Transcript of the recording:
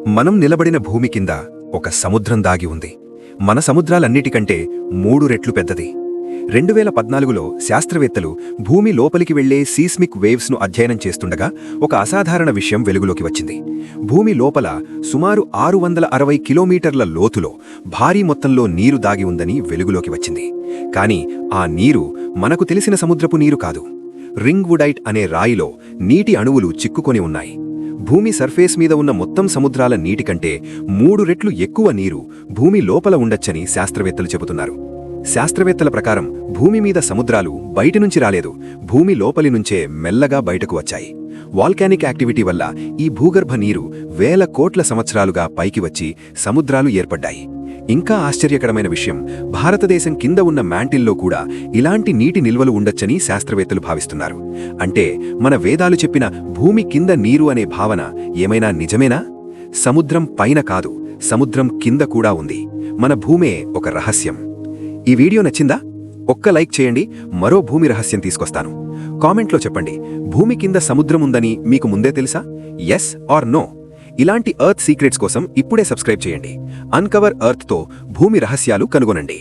మనం నిలబడిన భూమి కింద ఒక సముద్రం దాగి ఉంది. మన సముద్రాలన్నిటికంటే 3 రెట్లు పెద్దది. 2014లో శాస్త్రవేత్తలు భూమి లోపలికి వెళ్లే సీస్మిక్ వేవ్స్ను అధ్యయనం చేస్తుండగా ఒక అసాధారణ విషయం వెలుగులోకి వచ్చింది. భూమి లోపల సుమారు 660 కిలోమీటర్ల లోతులో భారీ మొత్తంలో నీరు దాగి ఉందని వెలుగులోకి వచ్చింది. కానీ ఆ నీరు మనకు తెలిసిన సముద్రపు నీరు కాదు. రింగ్వుడైట్ అనే రాయిలో నీటి అణువులు చిక్కుకొని ఉన్నాయి. భూమి సర్ఫేస్ మీద ఉన్న మొత్తం సముద్రాల నీటి కంటే 3 రెట్లు ఎక్కువ నీరు భూమి లోపల ఉండొచ్చని శాస్త్రవేత్తలు చెబుతున్నారు. శాస్త్రవేత్తల ప్రకారం భూమి మీద సముద్రాలు బయటి నుంచి రాలేదు, భూమి లోపలి నుంచే మెల్లగా బయటకు వచ్చాయి. వాల్కానిక్ యాక్టివిటీ వల్ల ఈ భూగర్భ నీరు వేల కోట్ల సంవత్సరాలుగా పైకి వచ్చి సముద్రాలు ఏర్పడ్డాయి. ఇంకా ఆశ్చర్యకరమైన విషయం, భారతదేశం కింద ఉన్న మ్యాంటిల్లో కూడా ఇలాంటి నీటి నిల్వలు ఉండొచ్చని శాస్త్రవేత్తలు భావిస్తున్నారు. అంటే మన వేదాలు చెప్పిన భూమి కింద నీరు అనే భావన ఏమైనా నిజమేనా? సముద్రం పైన కాదు, సముద్రం కింద కూడా ఉంది. మన భూమే ఒక రహస్యం. ఈ వీడియో నచ్చిందా? ఒక్క లైక్ చేయండి, మరో భూమి రహస్యం తీసుకొస్తాను. కామెంట్లో చెప్పండి, భూమి కింద సముద్రం ఉందని మీకు ముందే తెలుసా? Yes or no? ఇలాంటి ఎర్త్ సీక్రెట్స్ కోసం ఇప్పుడే సబ్స్క్రైబ్ చేయండి. అన్కవర్ ఎర్త్తో భూమి రహస్యాలు కనుగొనండి.